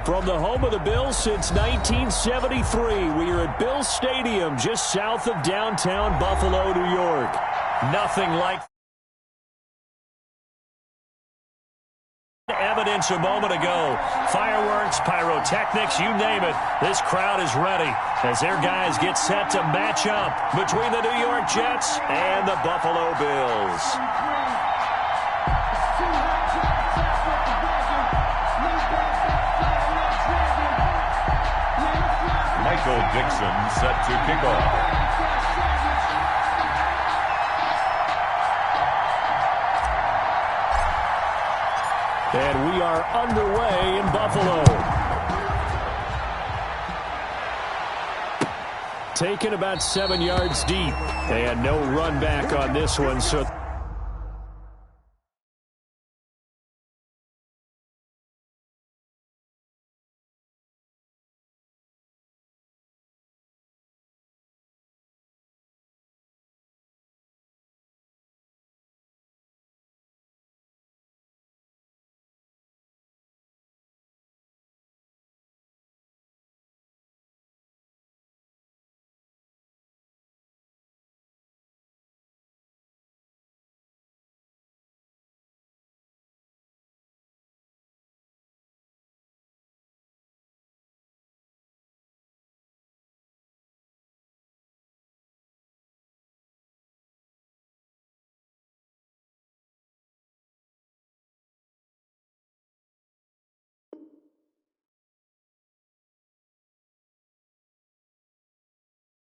From the home of the Bills since 1973, we are at Bills Stadium just south of downtown Buffalo, New York. Nothing like evidence a moment ago. Fireworks, pyrotechnics, you name it. This crowd is ready as their guys get set to match up between the New York Jets and the Buffalo Bills. Michael Dixon set to kick off. And we are underway in Buffalo. Taken about 7 yards deep. And no run back on this one, so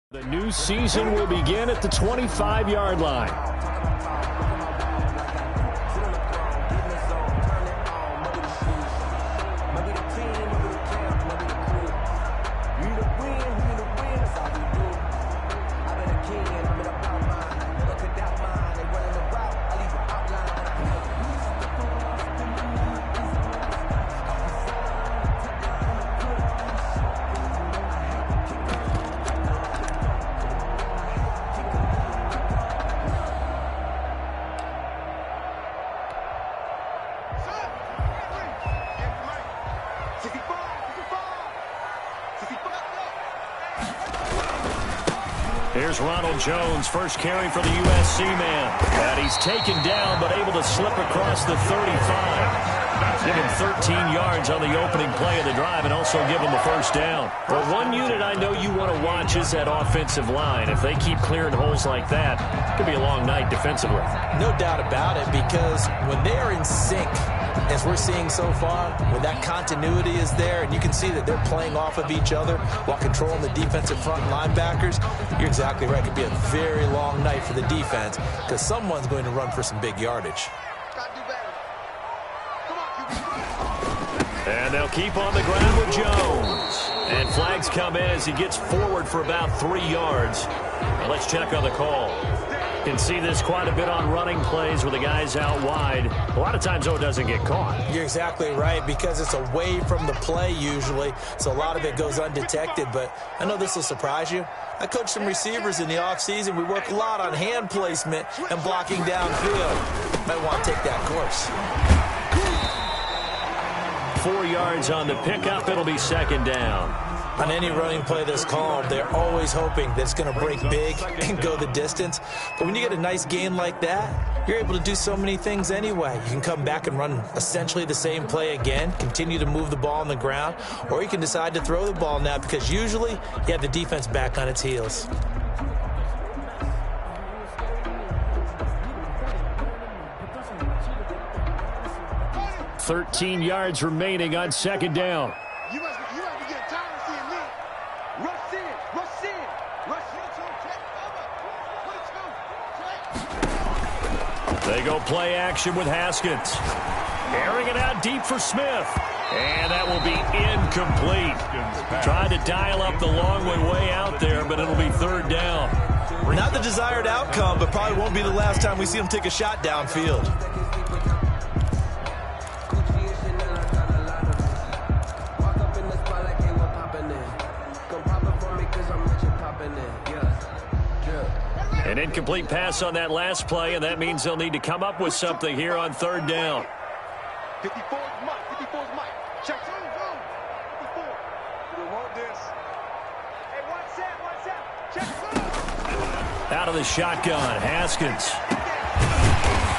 the new season will begin at the 25-yard line. Here's Ronald Jones, first carry for the USC man. And he's taken down, but able to slip across the 35. Give him 13 yards on the opening play of the drive and also give him a first down. Well, one unit I know you want to watch is that offensive line. If they keep clearing holes like that, it could be a long night defensively. No doubt about it, because when they are in sync, as we're seeing so far, when that continuity is there and you can see that they're playing off of each other while controlling the defensive front linebackers, you're exactly right. It could be a very long night for the defense because someone's going to run for some big yardage. And they'll keep on the ground with Jones. And flags come in as he gets forward for about 3 yards. Now let's check on the call. You can see this quite a bit on running plays with the guys out wide. A lot of times, though, it doesn't get caught. You're exactly right, because it's away from the play usually, so a lot of it goes undetected. But I know this will surprise you. I coach some receivers in the offseason. We work a lot on hand placement and blocking downfield. Might want to take that course. 4 yards on the pickup. It'll be second down. On any running play that's called, they're always hoping that it's going to break big and go the distance. But when you get a nice gain like that, you're able to do so many things anyway. You can come back and run essentially the same play again, continue to move the ball on the ground, or you can decide to throw the ball now because usually you have the defense back on its heels. $13 yards remaining on second down. You must be getting tired of seeing me. Rush in, rush in, rush in, check, cover. They go play action with Haskins. Airing it out deep for Smith. And that will be incomplete. Tried to dial up the long way out there, but it'll be third down. Not the desired outcome, but probably won't be the last time we see him take a shot downfield. An incomplete pass on that last play, and that means they'll need to come up with something here on third down. 54 is Mike. 54 is Mike. Check. this. Hey, one set. Check. Out of the shotgun, Haskins.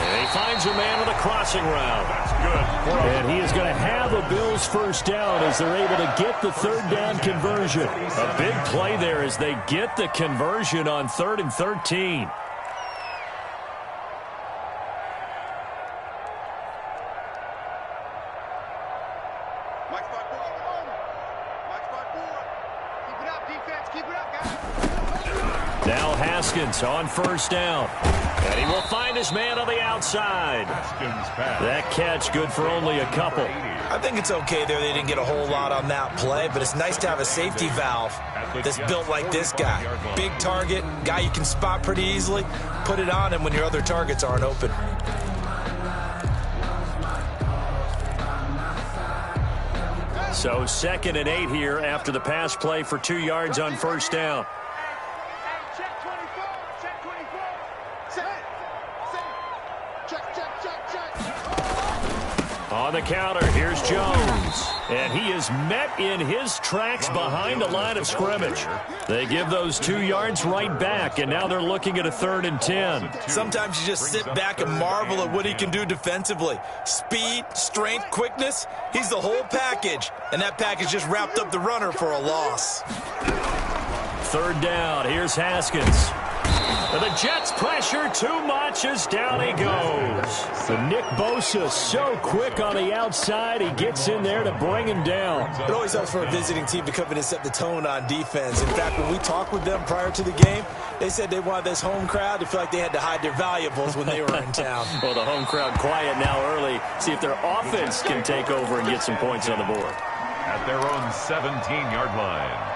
And he finds a man with a crossing route. That's good. And he is going to have a Bills first down as they're able to get the third down conversion. A big play there as they get the conversion on 3rd and 13. Now Haskins on first down. And he will find his man on the outside. Haskins pass. That catch good for only a couple. I think it's okay there. They didn't get a whole lot on that play, but it's nice to have a safety valve that's built like this guy. Big target, guy you can spot pretty easily. Put it on him when your other targets aren't open. So 2nd and 8 here after the pass play for 2 yards on first down. Check 24. Check 24. Set. Check. On the counter, here's Jones. And he is met in his tracks behind the line of scrimmage. They give those 2 yards right back, and now they're looking at a 3rd and 10. Sometimes you just sit back and marvel at what he can do defensively. Speed, strength, quickness, he's the whole package. And that package just wrapped up the runner for a loss. 3rd down, here's Haskins. And the Jets pressure too much as down he goes. The Nick Bosa so quick on the outside, he gets in there to bring him down. It always helps for a visiting team to come in and set the tone on defense. In fact, when we talked with them prior to the game, they said they wanted this home crowd to feel like they had to hide their valuables when they were in town. Well, the home crowd quiet now early. See if their offense can take over and get some points on the board. At their own 17-yard line.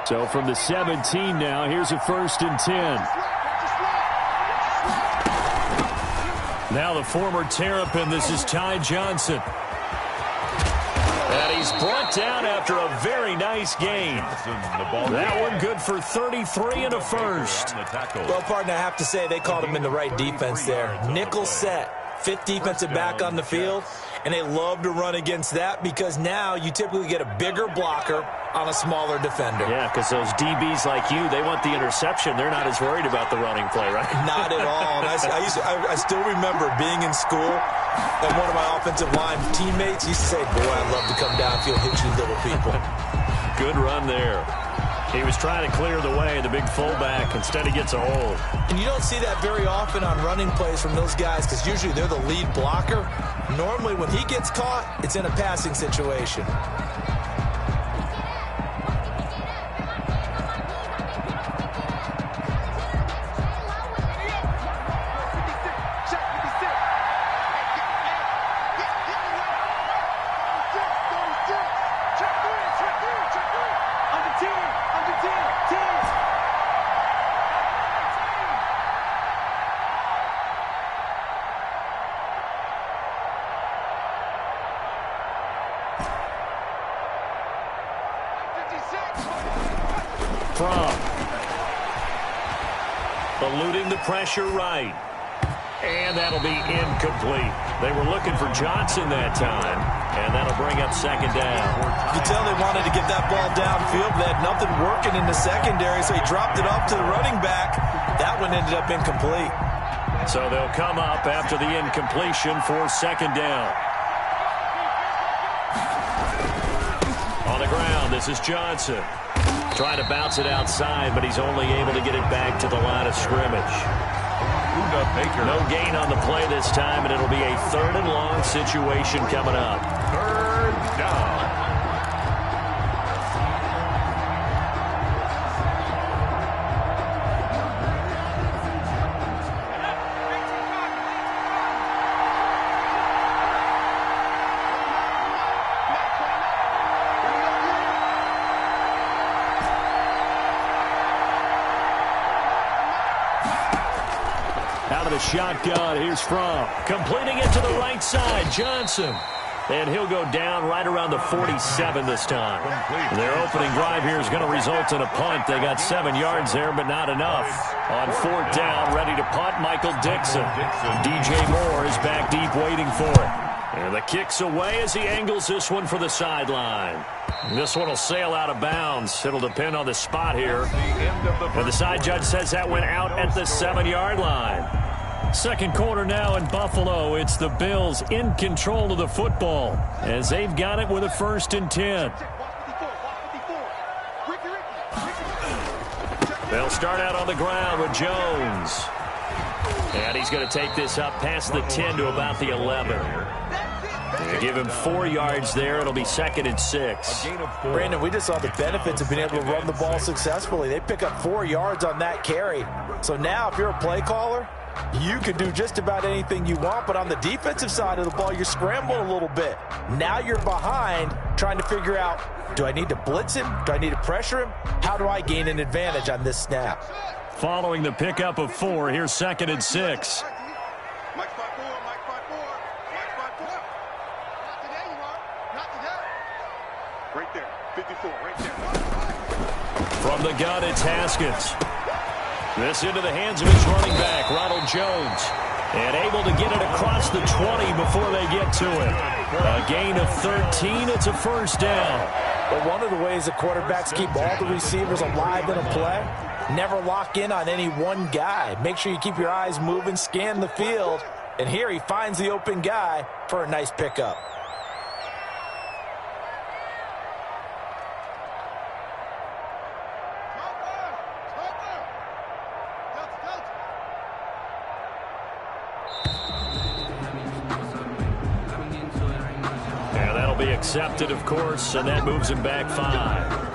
So from the 17 now, here's a 1st and 10. Now the former Terrapin, this is Ty Johnson. And he's brought down after a very nice gain. That one good for 33 and a first. Well, partner, I have to say they called him in the right defense there. Nickel set. 5th defensive back on the field, and they love to run against that because now you typically get a bigger blocker on a smaller defender. Yeah, because those DBs like you, they want the interception. They're not as worried about the running play, right? Not at all. And I still remember being in school, and one of my offensive line teammates used to say, boy, I'd love to come downfield, hit you little people. Good run there. He was trying to clear the way, the big fullback. Instead, he gets a hold. And you don't see that very often on running plays from those guys because usually they're the lead blocker. Normally, when he gets caught, it's in a passing situation. Eluding the pressure right. And that'll be incomplete. They were looking for Johnson that time, and that'll bring up 2nd down. You could tell they wanted to get that ball downfield, but they had nothing working in the secondary, so he dropped it off to the running back. That one ended up incomplete. So they'll come up after the incompletion for 2nd down. On the ground, this is Johnson. Trying to bounce it outside, but he's only able to get it back to the line of scrimmage. No gain on the play this time, and it'll be a 3rd and long situation coming up. 3rd down. Out of the shotgun, here's From. Completing it to the right side, Johnson. And he'll go down right around the 47 this time. Their opening drive here is going to result in a punt. They got 7 yards there, but not enough. On 4th down, ready to punt, Michael Dixon. DJ Moore is back deep waiting for it. And the kick's away as he angles this one for the sideline. This one will sail out of bounds. It'll depend on the spot here. And the side judge says that went out at the 7-yard line. Second quarter now in Buffalo. It's the Bills in control of the football as they've got it with a 1st and 10. They'll start out on the ground with Jones. And he's going to take this up past the 10 to about the 11. They give him 4 yards there. It'll be 2nd and 6. Brandon, we just saw the benefits of being able to run the ball successfully. They pick up 4 yards on that carry. So now if you're a play caller, you can do just about anything you want, but on the defensive side of the ball, you're scrambling a little bit. Now you're behind trying to figure out, do I need to blitz him? Do I need to pressure him? How do I gain an advantage on this snap? Following the pickup of 4, here's 2nd and 6. Right there, 54, right there. From the gun, it's Haskins. This into the hands of his running back, Ronald Jones. And able to get it across the 20 before they get to it. A gain of 13, it's a 1st down. But one of the ways the quarterbacks keep all the receivers alive in a play, never lock in on any one guy. Make sure you keep your eyes moving, scan the field. And here he finds the open guy for a nice pickup. Accepted, of course, and that moves him back 5.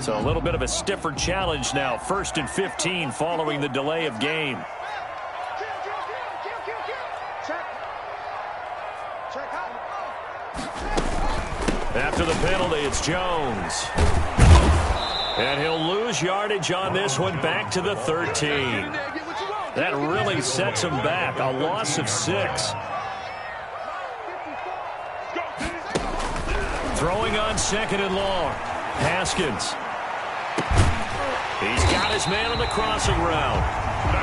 So a little bit of a stiffer challenge now. 1st and 15 following the delay of game. After the penalty, it's Jones. And he'll lose yardage on this one back to the 13. That really sets him back. A loss of 6. Throwing on 2nd and long. Haskins. He's got his man on the crossing route.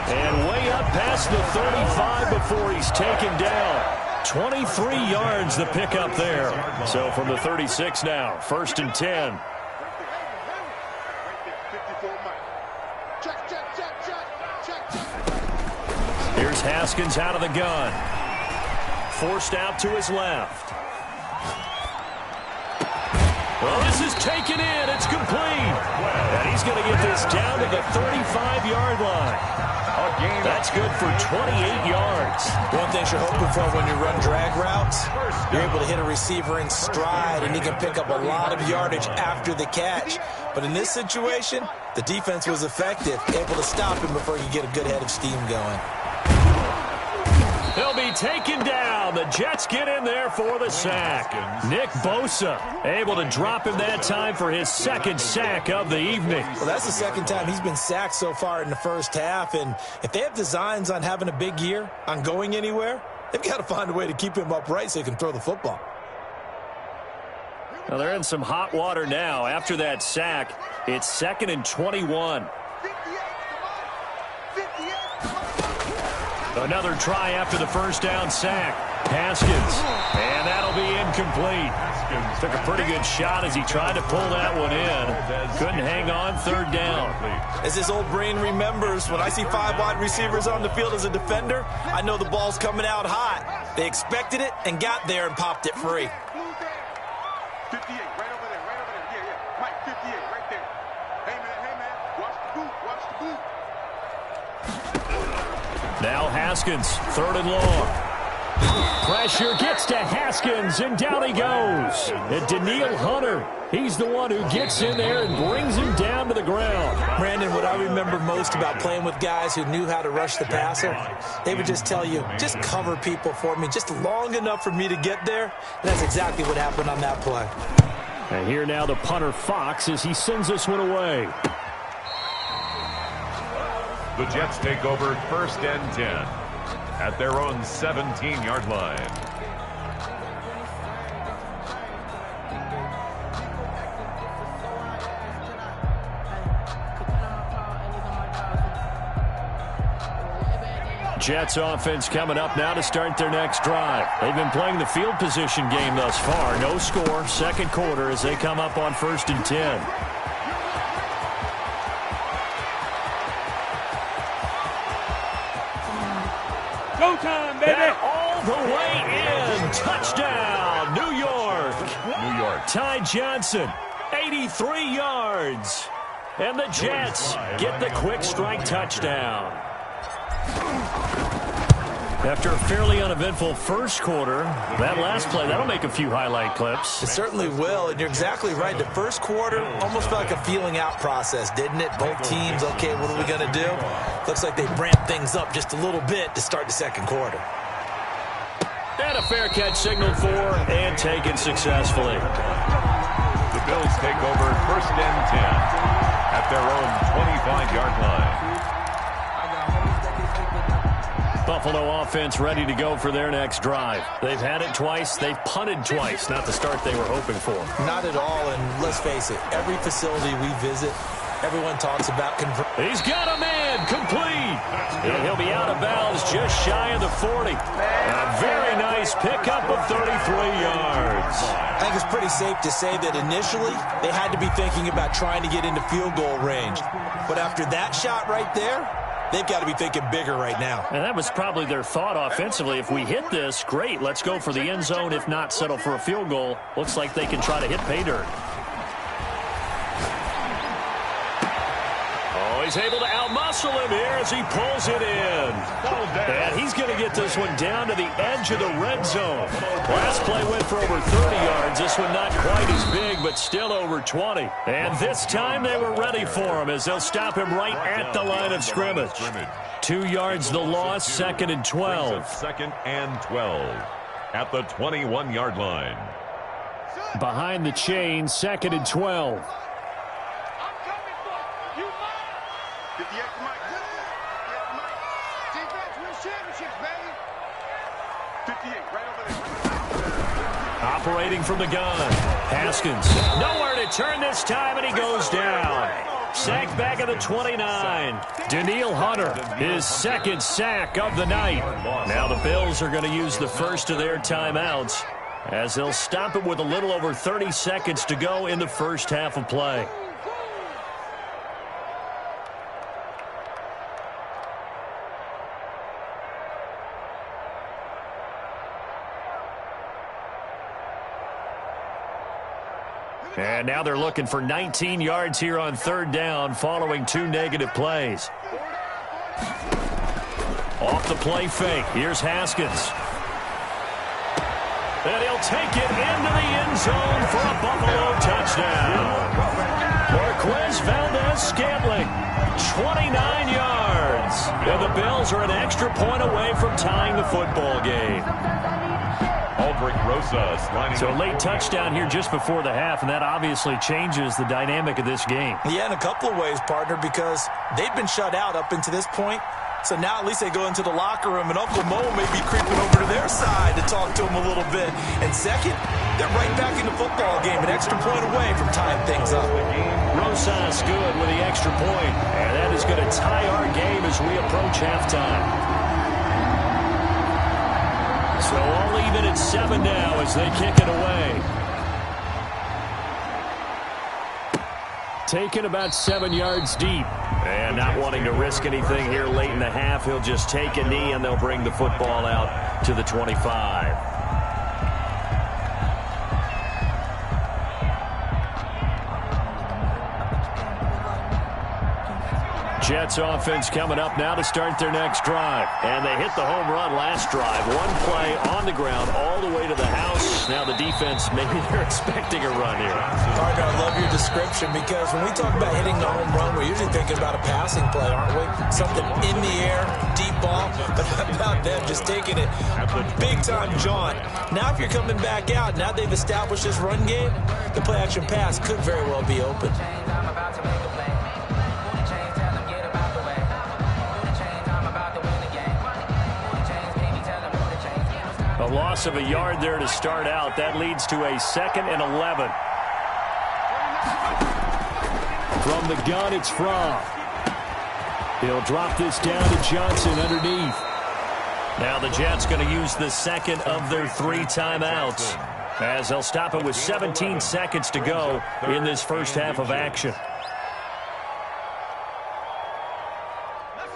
And way up past the 35 before he's taken down. 23 yards the pickup there. So from the 36 now, 1st and 10. Here's Haskins out of the gun. Forced out to his left. Well, this is taken in. It's complete. And he's going to get this down to the 35-yard line. That's good for 28 yards. One thing you're hoping for when you run drag routes, you're able to hit a receiver in stride, and he can pick up a lot of yardage after the catch. But in this situation, the defense was effective, able to stop him before you get a good head of steam going. He'll be taken down. The Jets get in there for the sack. Nick Bosa able to drop him that time for his 2nd sack of the evening. Well, that's the 2nd time he's been sacked so far in the first half. And if they have designs on having a big year, on going anywhere, they've got to find a way to keep him upright so he can throw the football. Well, they're in some hot water now. After that sack, it's 2nd and 21. Another try after the 1st down sack. Haskins. And that'll be incomplete. Took a pretty good shot as he tried to pull that one in. Couldn't hang on. 3rd down. As his old brain remembers, when I see 5 wide receivers on the field as a defender, I know the ball's coming out hot. They expected it and got there and popped it free. 58, right over there, right over there. Yeah. Mike, 58, right there. Hey, man, watch the boot, watch the boot. Now Haskins, 3rd and long. Pressure gets to Haskins, and down he goes. And Danielle Hunter, he's the one who gets in there and brings him down to the ground. Brandon, what I remember most about playing with guys who knew how to rush the passer, they would just tell you, just cover people for me, just long enough for me to get there. And that's exactly what happened on that play. And here now the punter Fox as he sends this one away. The Jets take over 1st and 10 at their own 17-yard line. Jets offense coming up now to start their next drive. They've been playing the field position game thus far. No score, second quarter as they come up on 1st and 10. Go time, baby. And all the way in. Touchdown, New York. New York. Ty Johnson, 83 yards. And the Jets get the quick strike touchdown. After a fairly uneventful first quarter, that last play, that'll make a few highlight clips. It certainly will, and you're exactly right. The first quarter almost felt like a feeling out process, didn't it? Both teams, okay, what are we going to do? Looks like they ramped things up just a little bit to start the second quarter. And a fair catch signaled for and taken successfully. The Bills take over 1st and 10 at their own 25-yard line. Buffalo offense ready to go for their next drive. They've had it twice. They've punted twice. Not the start they were hoping for. Not at all, and let's face it, every facility we visit, everyone talks about converting. He's got a man complete. And he'll be out of bounds just shy of the 40. A very nice pickup of 33 yards. I think it's pretty safe to say that initially they had to be thinking about trying to get into field goal range. But after that shot right there, they've got to be thinking bigger right now. And that was probably their thought offensively. If we hit this, great. Let's go for the end zone. If not, settle for a field goal. Looks like they can try to hit pay dirt. Oh, he's able to outmuscle him here as he pulls it in. And he's going to get this one down to the edge of the red zone. Last play went for over 30 yards. This one not quite as big, but still over 20. And this time they were ready for him as they'll stop him right at the line of scrimmage. 2 yards the loss, 2nd and 12. 2nd and 12 at the 21-yard line. Behind the chain, 2nd and 12. 58 to Mike. 58 to Mike. Defense wins championships, baby. 58, right over there. Operating from the gun. Haskins. Nowhere to turn this time, and he goes down. Sacked back at the 29. Danielle Hunter, his 2nd sack of the night. Now the Bills are going to use the first of their timeouts as they'll stop it with a little over 30 seconds to go in the first half of play. And now they're looking for 19 yards here on 3rd down following 2 negative plays. Off the play fake. Here's Haskins. And he'll take it into the end zone for a Buffalo touchdown. Marquez Valdez-Scantling, 29 yards. And the Bills are an extra point away from tying the football game. So a late touchdown here just before the half, and that obviously changes the dynamic of this game. Yeah, in a couple of ways, partner, because they've been shut out up until this point. So now at least they go into the locker room, and Uncle Mo may be creeping over to their side to talk to him a little bit. And second, they're right back in the football game, an extra point away from tying things up. Rosas good with the extra point, and that is going to tie our game as we approach halftime. So all even at 7 now as they kick it away. Taken about 7 yards deep. And not wanting to risk anything here late in the half, he'll just take a knee and they'll bring the football out to the 25. Jets offense coming up now to start their next drive. And they hit the home run last drive. One play on the ground all the way to the house. Now the defense, maybe they're expecting a run here. Parker, I love your description because when we talk about hitting the home run, we're usually thinking about a passing play, aren't we? Something in the air, deep ball. But how about them just taking it big-time jaunt? Now if you're coming back out, now they've established this run game, the play-action pass could very well be open. A loss of a yard there to start out. That leads to a 2nd and 11. From the gun, it's Fromm. He'll drop this down to Johnson underneath. Now the Jets going to use the second of their 3 timeouts, as they'll stop it with 17 seconds to go in this first half of action.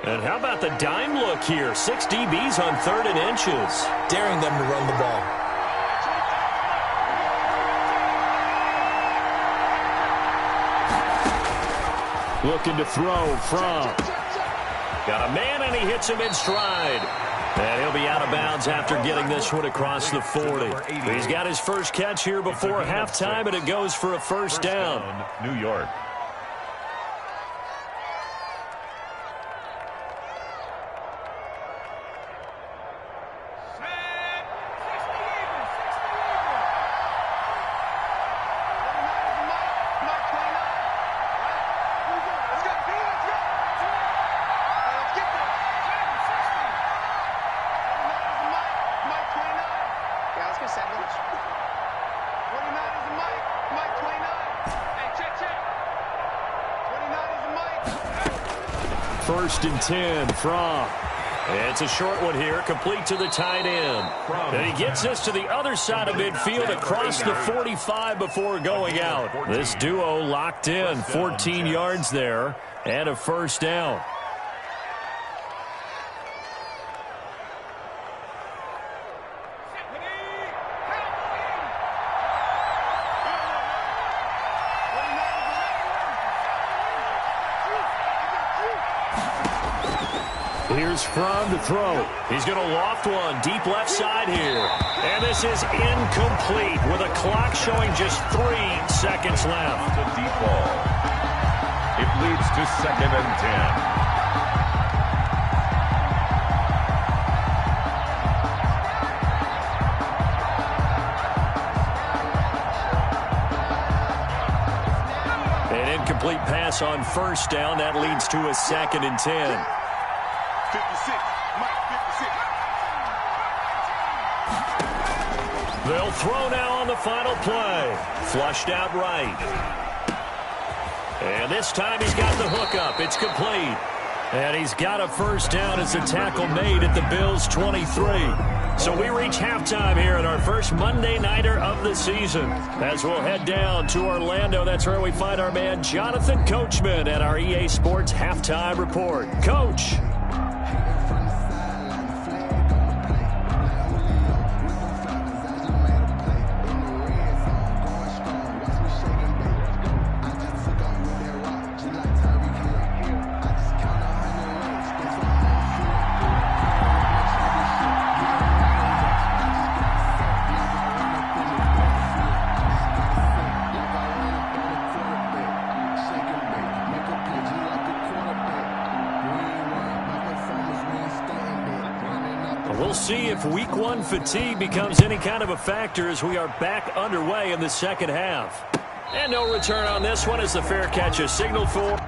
And how about the dime look here? 6 DBs on 3rd and inches. Daring them to run the ball. Looking to throw from. Got a man, and he hits him in stride. And he'll be out of bounds after getting this one across the 40. He's got his first catch here before halftime, and it goes for a first down. New York. First and 10 from. It's a short one here, complete to the tight end. And he gets this to the other side of midfield across the 45 before going out. This duo locked in, 14 yards there, and a first down. Here's Fromm to throw. He's going to loft one deep left side here. And this is incomplete with a clock showing just 3 seconds left. The deep ball. It leads to 2nd and 10. An incomplete pass on first down. That leads to a 2nd and 10. 56, Mike, 56. They'll throw now on the final play. Flushed out right. And this time he's got the hook up. It's complete. And he's got a first down as a tackle made at the Bills' 23. So we reach halftime here at our first Monday Nighter of the season. As we'll head down to Orlando, that's where we find our man Jonathan Coachman at our EA Sports Halftime Report. Coach. We'll see if week 1 fatigue becomes any kind of a factor as we are back underway in the second half. And no return on this one as the fair catch is signaled for.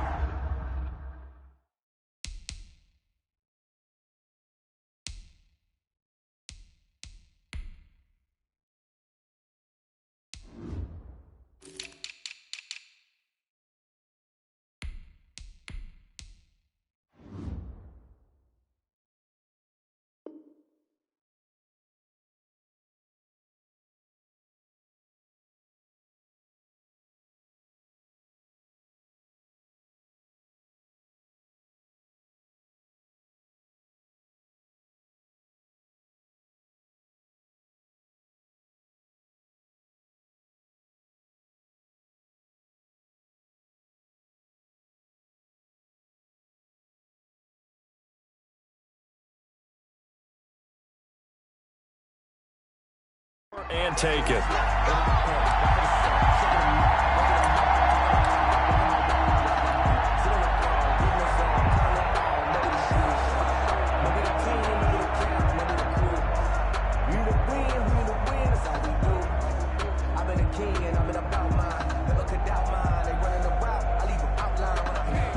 And take it.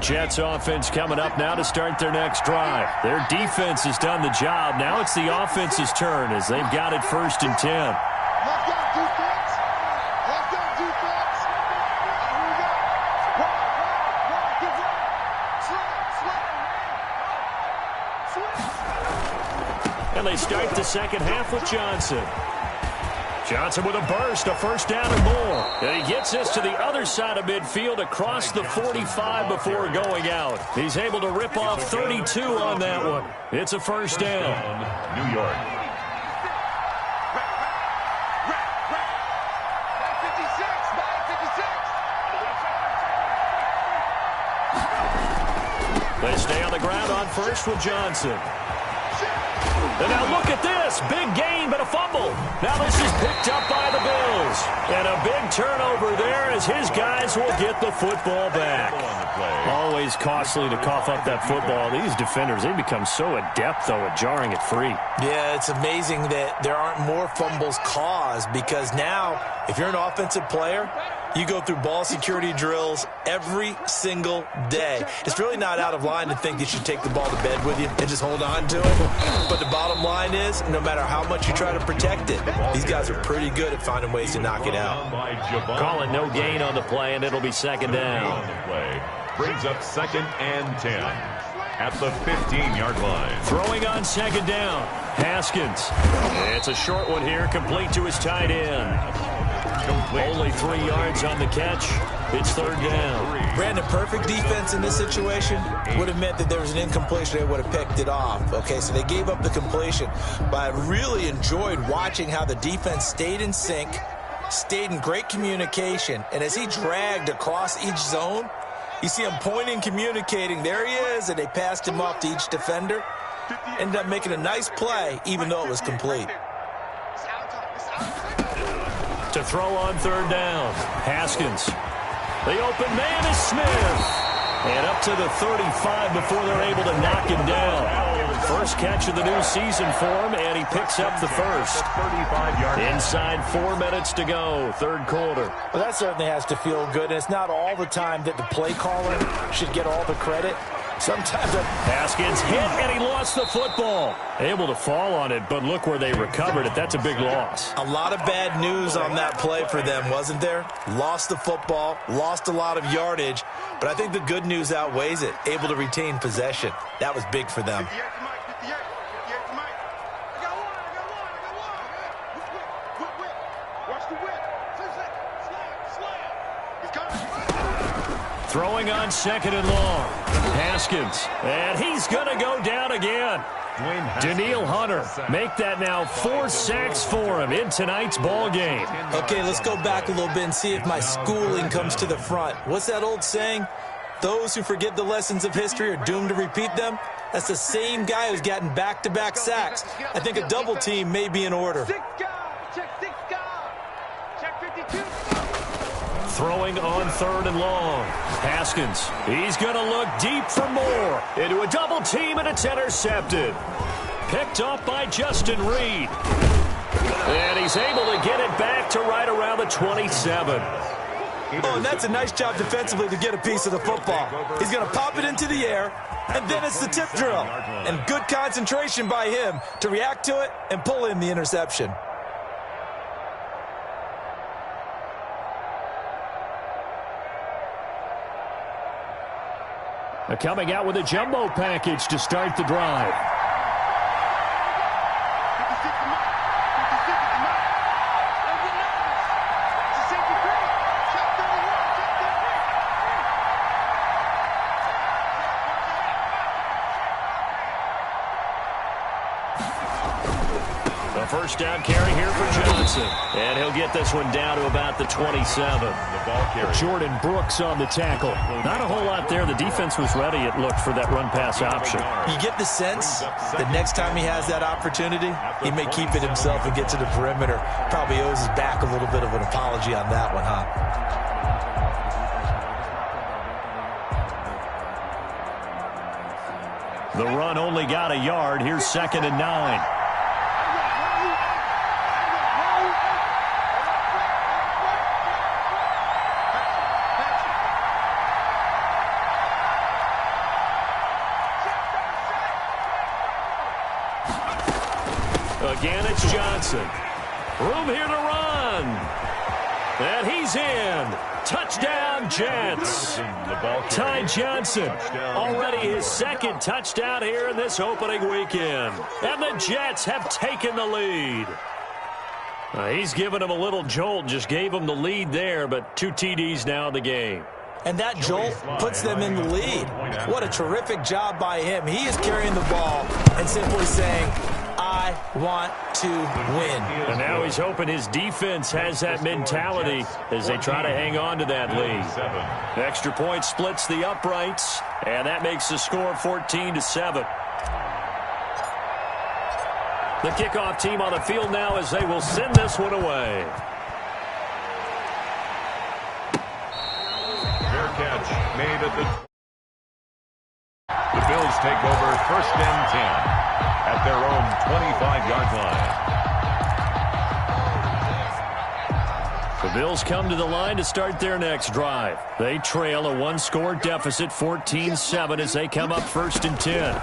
Jets offense coming up now to start their next drive. Their defense has done the job. Now it's the offense's turn as they've got it 1st and 10. Let's go, defense. Let's go, defense. Here we go. One, get right. Swing. And they start the second half with Johnson. Johnson with a burst, a 1st down and more. And he gets this to the other side of midfield across the 45 before going out. He's able to rip off 32 on that one. It's a 1st down. New York. They stay on the ground on 1st with Johnson. And now look at this. Big gain, but a fumble. Now this is picked up by the Bills. And a big turnover there as his guys will get the football back. Always costly to cough up that football. These defenders, they become so adept, though, at jarring it free. Yeah, it's amazing that there aren't more fumbles caused because now, if you're an offensive player, you go through ball security drills every single day. It's really not out of line to think you should take the ball to bed with you and just hold on to it. But the bottom line is, no matter how much you try to protect it, these guys are pretty good at finding ways to knock it out. Call it no gain on the play, and it'll be 2nd down. Brings up 2nd and 10 at the 15-yard line. Throwing on 2nd down, Haskins. It's a short one here, complete to his tight end. Only 3 yards on the catch. It's 3rd down. Brandon, perfect defense in this situation would have meant that there was an incompletion. They would have picked it off. Okay, so they gave up the completion. But I really enjoyed watching how the defense stayed in sync, stayed in great communication. And as he dragged across each zone, you see him pointing, communicating. There he is, and they passed him off to each defender. Ended up making a nice play, even though it was complete. To throw on 3rd down, Haskins. The open man is Smith. And up to the 35 before they're able to knock him down. First catch of the new season for him, and he picks up the 1st. 35-yard. Inside 4 minutes to go, 3rd quarter. Well, that certainly has to feel good. And it's not all the time that the play caller should get all the credit. Sometimes Haskins hit, and he lost the football. Able to fall on it, but look where they recovered it. That's a big loss. a lot of bad news on that play for them, wasn't there? Lost the football, lost a lot of yardage, but I think the good news outweighs it. Able to retain possession. That was big for them. 58 to Mike, 58 to Mike. I got one. Watch the whip. Slam. He's coming. Throwing on 2nd and long. Haskins. And he's going to go down again. Daniil Hunter. Make that now 4 sacks for him in tonight's ball game. Okay, let's go back a little bit and see if my schooling comes to the front. What's that old saying? Those who forget the lessons of history are doomed to repeat them. That's the same guy who's gotten back-to-back sacks. I think a double team may be in order. Check 6 guard. Check 52. Throwing on 3rd and long. Haskins. He's going to look deep for more. Into a double team, and it's intercepted. Picked up by Justin Reed. And he's able to get it back to right around the 27. Oh, and that's a nice job defensively to get a piece of the football. He's going to pop it into the air, and then it's the tip drill. And good concentration by him to react to it and pull in the interception. Coming out with a jumbo package to start the drive. 56 to Mike. 56 to Mike. Don't get nervous. It's a safety crease. Check 31. The first down carry here for Johnson. And he'll get this one down to about the 27. The ball carrier. Jordan Brooks on the tackle. Not a whole lot there. The defense was ready, it looked, for that run-pass option. You get the sense the next time he has that opportunity, he may keep it himself and get to the perimeter. Probably owes his back a little bit of an apology on that one, huh? The run only got a yard. Here's 2nd and 9. Again, it's Johnson. Room here to run. And he's in. Touchdown, Jets. Ty Johnson, already his 2nd touchdown here in this opening weekend. And the Jets have taken the lead. He's given him a little jolt, just gave him the lead there, but 2 TDs now in the game. And that jolt puts them in the lead. What a terrific job by him. He is carrying the ball and simply saying, I want to win. And now he's hoping his defense has that mentality as they try to hang on to that lead. Extra point splits the uprights, and that makes the score 14-7. The kickoff team on the field now as they will send this one away. Fair catch made at the Bills take over 1st and 10 at their own 25-yard line. The Bills come to the line to start their next drive. They trail a 1-score deficit, 14-7, as they come up 1st and 10.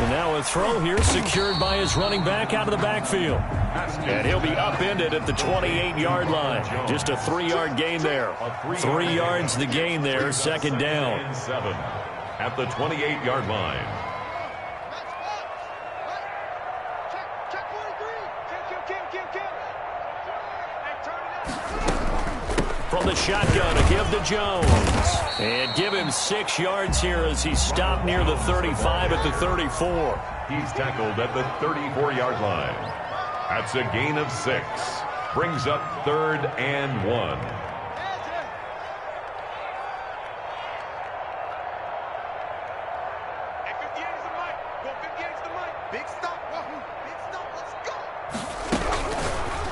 And now a throw here secured by his running back out of the backfield. And he'll be upended at the 28-yard line. Just a 3-yard gain there. 3 yards the gain there, 2nd down. At the 28-yard line. Check 43. Kill. From the shotgun, a give to Jones. And give him 6 yards here as he's stopped near the 35 at the 34. He's tackled at the 34-yard line. That's a gain of 6. Brings up 3rd and 1.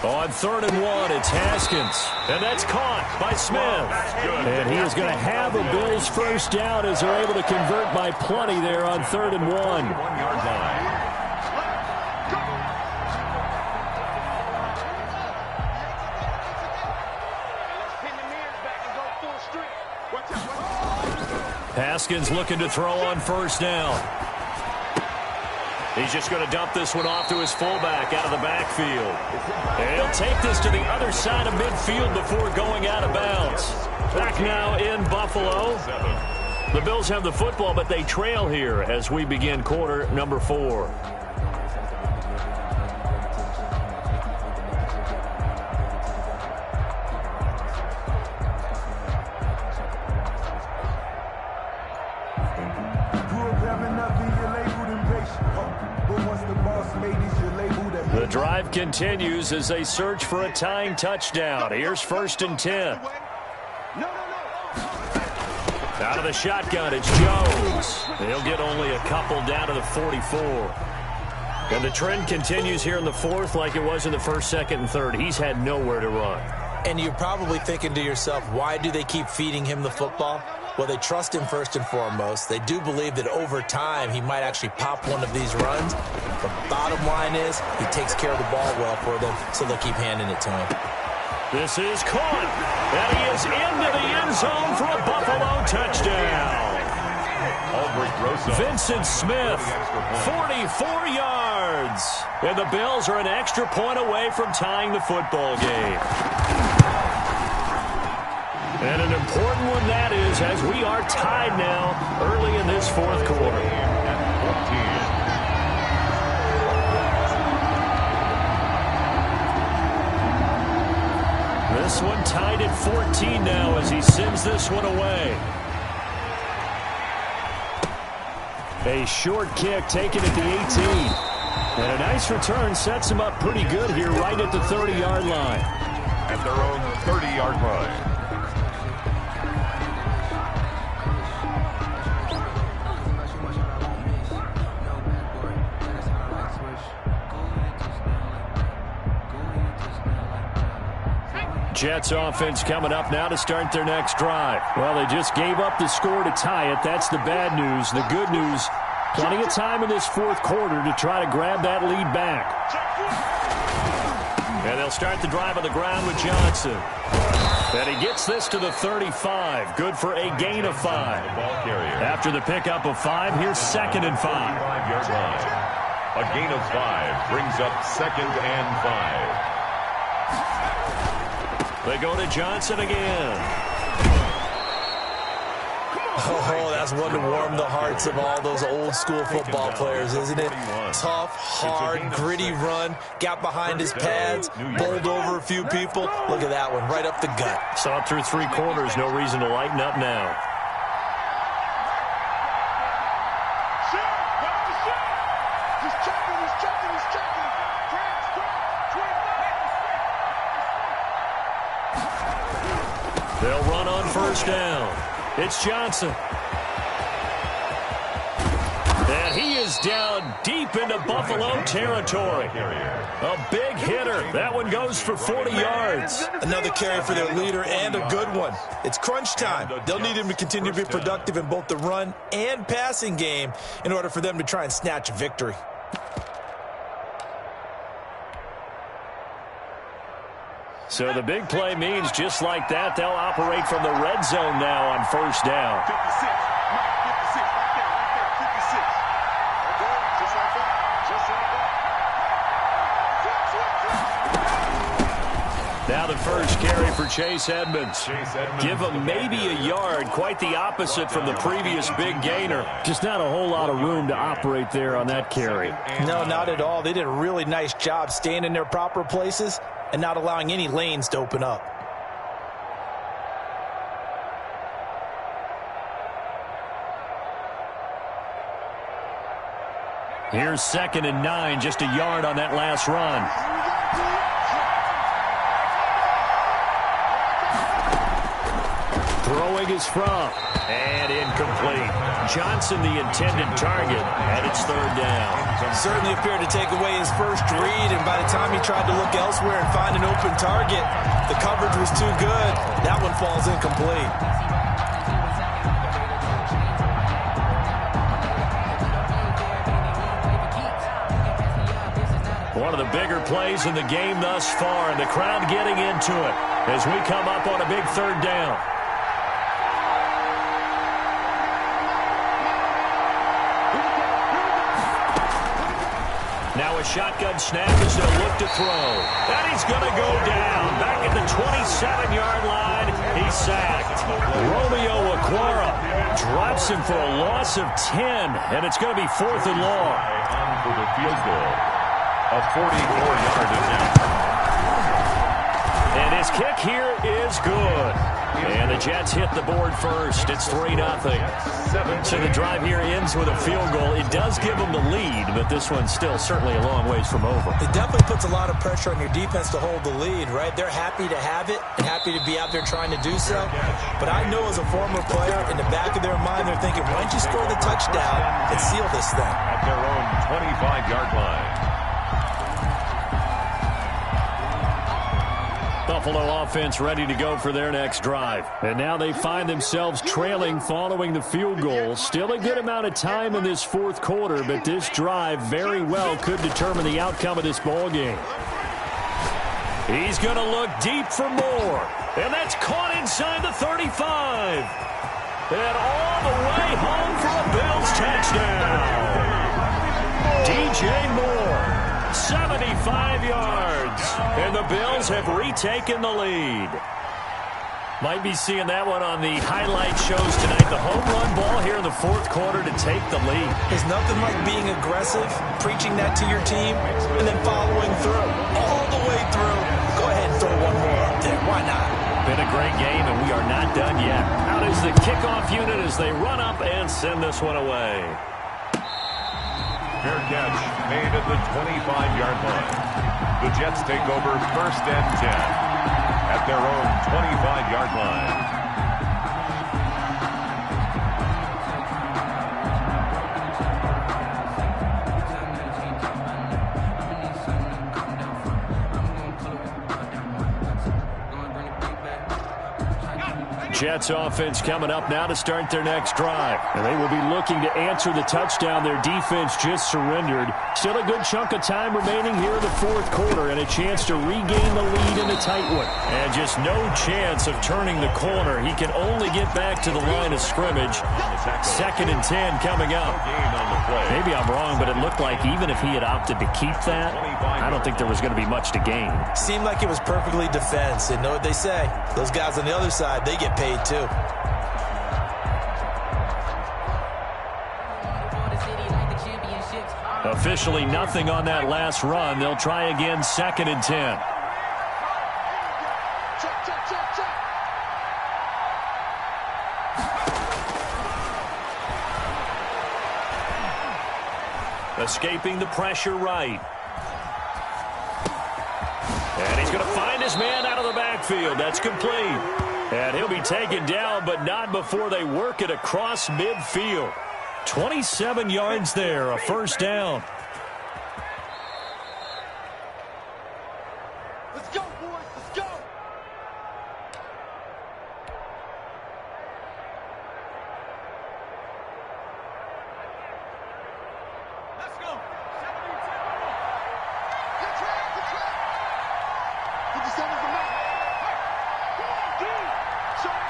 On 3rd and 1, it's Haskins. And that's caught by Smith. And he is going to have a Bills first down as they're able to convert by plenty there on 3rd and 1. 1-yard line. Haskins looking to throw on 1st down. He's just going to dump this one off to his fullback out of the backfield. And he'll take this to the other side of midfield before going out of bounds. Back now in Buffalo. The Bills have the football, but they trail here as we begin quarter number 4. The drive continues as they search for a tying touchdown. Here's 1st and 10. Out of the shotgun, it's Jones. He'll get only a couple down to the 44. And the trend continues here in the 4th like it was in the 1st, 2nd, and 3rd. He's had nowhere to run. And you're probably thinking to yourself, why do they keep feeding him the football? Well, they trust him first and foremost. They do believe that over time he might actually pop one of these runs. The bottom line is he takes care of the ball well for them, so they'll keep handing it to him. This is caught, and he is into the end zone for a Buffalo touchdown. Vincent Smith, 44 yards. And the Bills are an extra point away from tying the football game. And an important one that is, as we are tied now early in this 4th quarter. This one tied at 14 now as he sends this one away. A short kick taken at the 18. And a nice return sets him up pretty good here right at the 30-yard line. At their own 30-yard line. Jets offense coming up now to start their next drive. Well, they just gave up the score to tie it. That's the bad news. The good news, plenty of time in this fourth quarter to try to grab that lead back. And they'll start the drive on the ground with Johnson. And he gets this to the 35. Good for a gain of 5. After the pickup of 5, here's 2nd and 5. A gain of 5 brings up 2nd and 5. They go to Johnson again. Oh, that's one to warm the hearts of all those old school football players, isn't it? Tough, hard, gritty run. Got behind his pads, bowled over a few people. Look at that one, right up the gut. Saw it through 3 quarters. No reason to lighten up now. They'll run on first down. It's Johnson. And he is down deep into Buffalo territory. A big hitter. That one goes for 40 yards. Another carry for their leader and a good one. It's crunch time. They'll need him to continue to be productive in both the run and passing game in order for them to try and snatch a victory. So the big play means just like that, they'll operate from the red zone now on first down. 56, right there, 56. Okay, just like that, Now the first carry for Chase Edmonds. Give him maybe a yard, quite the opposite from the previous big gainer. Just not a whole lot of room to operate there on that carry. No, not at all. They did a really nice job staying in their proper places and not allowing any lanes to open up. Here's 2nd and 9, just a yard on that last run. Throwing is from, and incomplete. Johnson the intended target, and it's 3rd down. Certainly appeared to take away his first read, and by the time he tried to look elsewhere and find an open target, the coverage was too good. That one falls incomplete. One of the bigger plays in the game thus far, and the crowd getting into it as we come up on a big 3rd down. Now a shotgun snap as they'll look to throw. And he's going to go down. Back at the 27-yard line. He's sacked. Romeo Okwara drops him for a loss of 10. And it's going to be 4th and long. On for the field goal. A 44-yard attempt. And his kick here is good. And the Jets hit the board first. It's 3-0. So the drive here ends with a field goal. It does give them the lead, but this one's still certainly a long ways from over. It definitely puts a lot of pressure on your defense to hold the lead, right? They're happy to have it and happy to be out there trying to do so. But I know as a former player, in the back of their mind, they're thinking, why don't you score the touchdown and seal this thing? At their own 25-yard line. Buffalo offense ready to go for their next drive. And now they find themselves trailing following the field goal. Still a good amount of time in this 4th quarter, but this drive very well could determine the outcome of this ball game. He's going to look deep for more. And that's caught inside the 35. And all the way home for a Bills touchdown. DJ Moore. 75 yards, and the Bills have retaken the lead. Might be seeing that one on the highlight shows tonight. The home run ball here in the 4th quarter to take the lead. There's nothing like being aggressive, preaching that to your team, and then following through, all the way through. Go ahead and throw one more up there. Why not? Been a great game, and we are not done yet. Out is the kickoff unit as they run up and send this one away. Fair catch made at the 25-yard line. The Jets take over 1st and 10 at their own 25-yard line. Jets offense coming up now to start their next drive. And they will be looking to answer the touchdown their defense just surrendered. Still a good chunk of time remaining here in the 4th quarter and a chance to regain the lead in a tight one. And just no chance of turning the corner. He can only get back to the line of scrimmage. 2nd and 10 coming up. Maybe I'm wrong, but it looked like even if he had opted to keep that, I don't think there was going to be much to gain. Seemed like it was perfectly defense. And know what they say? Those guys on the other side, they get paid too. Officially nothing on that last run. They'll try again 2nd and 10. Escaping the pressure right. And he's going to find his man out of the backfield. That's complete. And he'll be taken down, but not before they work it across midfield. 27 yards there, a 1st down. Let's go, boys. Let's go. Let's go. 72. Good track, good track. 57 is the mark. Come on, dude. Show me.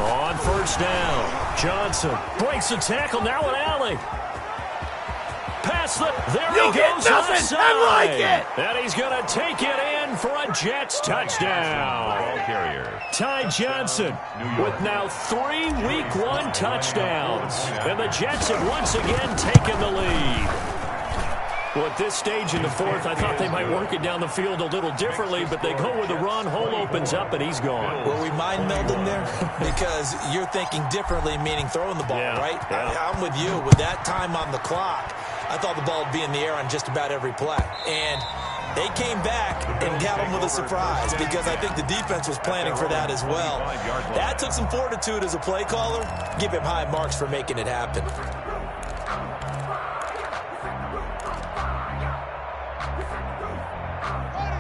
On 1st down, Johnson breaks the tackle, now an alley. Pass the, there he goes offside. I like it. And he's going to take it in for a Jets touchdown. Ball carrier. Ty Johnson with now 3 Week 1 touchdowns. And the Jets have once again taken the lead. Well, at this stage in the 4th, I thought they might work it down the field a little differently, but they go with the run. Hole opens up, and he's gone. Were we mind melding there? Because you're thinking differently, meaning throwing the ball, right? Yeah. I'm with you. With that time on the clock, I thought the ball would be in the air on just about every play. And they came back and got them with a surprise because I think the defense was planning for that as well. That took some fortitude as a play caller. Give him high marks for making it happen.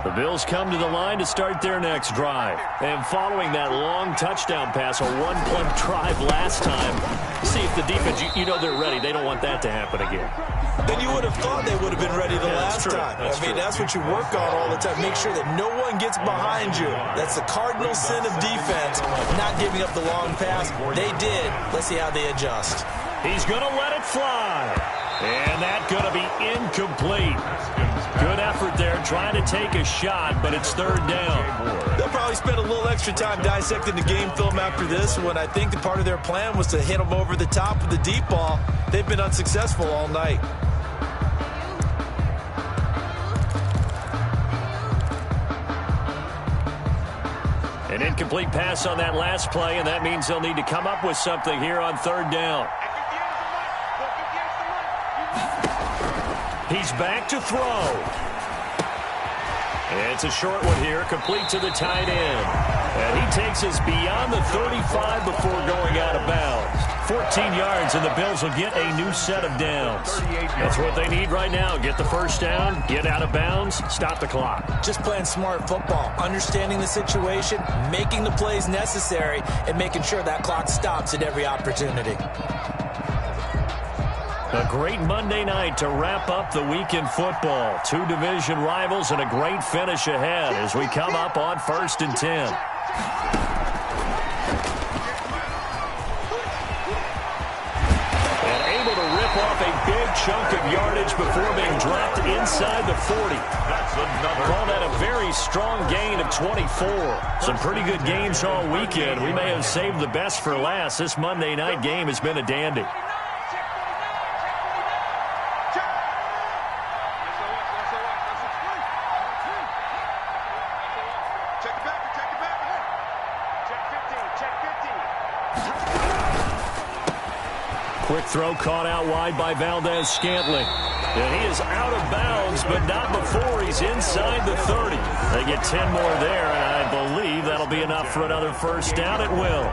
The Bills come to the line to start their next drive. And following that long touchdown pass, a one-play drive last time, see if the defense, you know they're ready. They don't want that to happen again. Then you would have thought they would have been ready the last time. That's what you work on all the time. Make sure that no one gets behind you. That's the cardinal sin of defense, not giving up the long pass. They did. Let's see how they adjust. He's going to let it fly. And that's going to be incomplete. Good effort there trying to take a shot, but it's 3rd down. They'll probably spend a little extra time dissecting the game film after this one. I think the part of their plan was to hit them over the top with the deep ball. They've been unsuccessful all night. An incomplete pass on that last play, and that means they'll need to come up with something here on 3rd down. He's back to throw. It's a short one here, complete to the tight end. And he takes us beyond the 35 before going out of bounds. 14 yards, and the Bills will get a new set of downs. That's what they need right now. Get the 1st down, get out of bounds, stop the clock. Just playing smart football, understanding the situation, making the plays necessary, and making sure that clock stops at every opportunity. A great Monday night to wrap up the week in football. 2 division rivals and a great finish ahead as we come up on 1st and 10. And able to rip off a big chunk of yardage before being dropped inside the 40. Call that a very strong gain of 24. Some pretty good games all weekend. We may have saved the best for last. This Monday night game has been a dandy. Check it back. throw caught out wide by Valdez-Scantling. And he is out of bounds, but not before he's inside the 30. They get 10 more there, and I believe that'll be enough for another first down at will.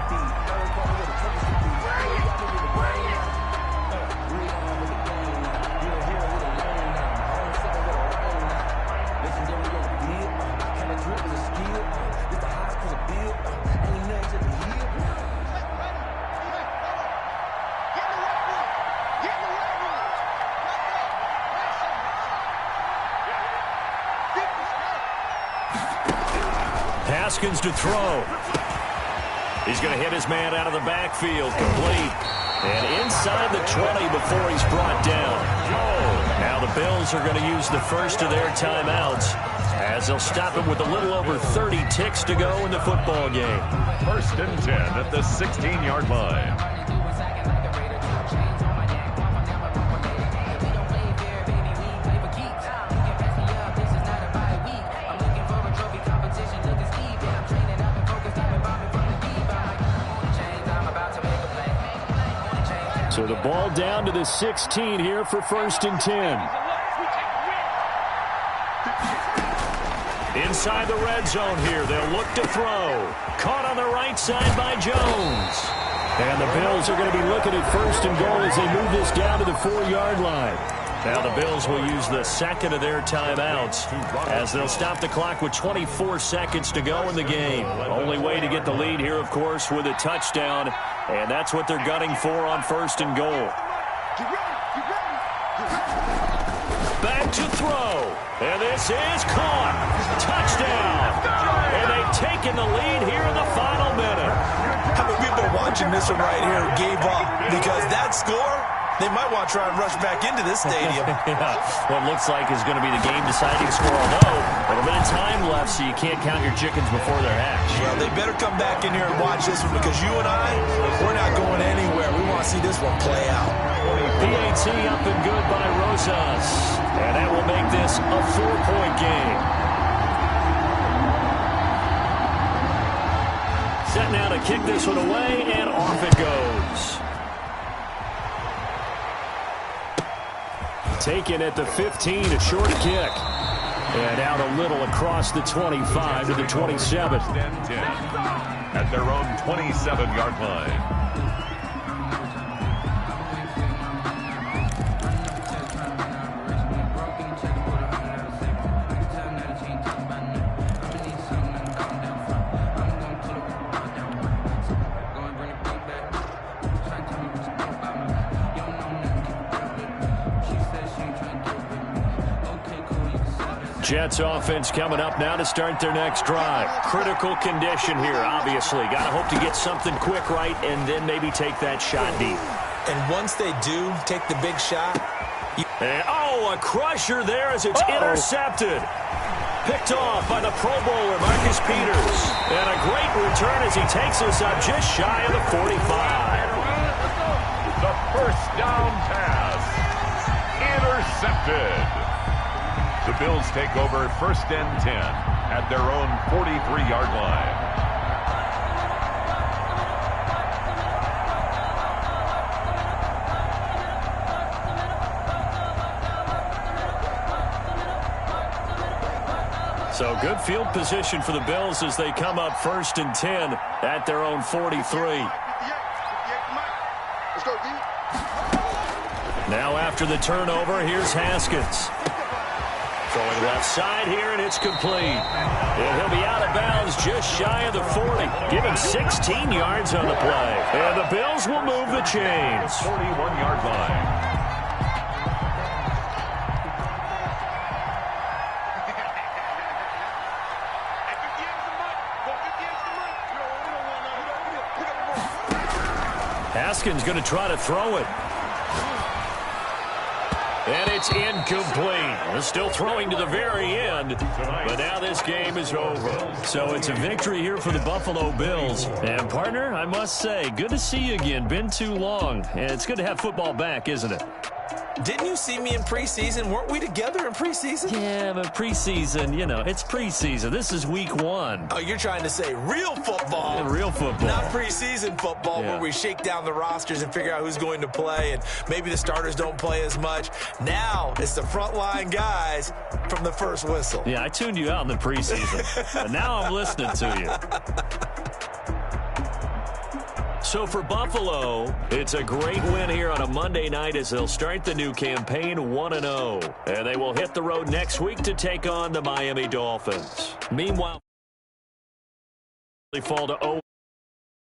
Haskins to throw. He's going to hit his man out of the backfield, complete. And inside the 20 before he's brought down. Now the Bills are going to use the first of their timeouts as they'll stop it with a little over 30 ticks to go in the football game. First and 10 at the 16-yard line. So the ball down to the 16 here for first and 10. Inside the red zone here, they'll look to throw. Caught on the right side by Jones. And the Bills are going to be looking at first and goal as they move this down to the 4-yard line. Now the Bills will use the second of their timeouts as they'll stop the clock with 24 seconds to go in the game. Only way to get the lead here, of course, with a touchdown, and that's what they're gunning for on first and goal. Back to throw, and this is caught. Touchdown! And they've taken the lead here in the final minute. How many people watching this one right here gave up because that score? They might want to try and rush back into this stadium. Yeah, what looks like is going to be the game-deciding score, although a little bit of time left, so you can't count your chickens before they're hatched. Well, they better come back in here and watch this one because you and I, we're not going anywhere. We want to see this one play out. PAT up and good by Rosas, and that will make this a 4-point game. Set now to kick this one away, and off it goes. Taken at the 15, a short kick. And out a little across the 25 to the 27. At their own 27-yard line. Jets offense coming up now to start their next drive. Critical condition here, obviously. Got to hope to get something quick right and then maybe take that shot deep. And once they do take the big shot. And, a crusher there as it's intercepted. Picked off by the Pro Bowler, Marcus Peters. And a great return as he takes us up just shy of the 45. The first down pass. Intercepted. The Bills take over first and 10 at their own 43-yard line. So good field position for the Bills as they come up first and 10 at their own 43. Now after the turnover, here's Haskins. Throwing left side here, and it's complete. And he'll be out of bounds just shy of the 40. Give him 16 yards on the play. And the Bills will move the chains. 41-yard line. Haskins going to try to throw it. And it's incomplete. Still throwing to the very end. But now this game is over. So it's a victory here for the Buffalo Bills. And, partner, I must say, good to see you again. Been too long. And it's good to have football back, isn't it? Didn't you see me in preseason? Weren't we together in preseason? Yeah, but preseason, you know, it's preseason. This is week 1. Oh, you're trying to say real football. Yeah, real football. Not preseason football where we shake down the rosters and figure out who's going to play, and maybe the starters don't play as much. Now it's the frontline guys from the first whistle. Yeah, I tuned you out in the preseason, but now I'm listening to you. So for Buffalo, it's a great win here on a Monday night as they'll start the new campaign 1-0. And they will hit the road next week to take on the Miami Dolphins. Meanwhile, they fall to 0.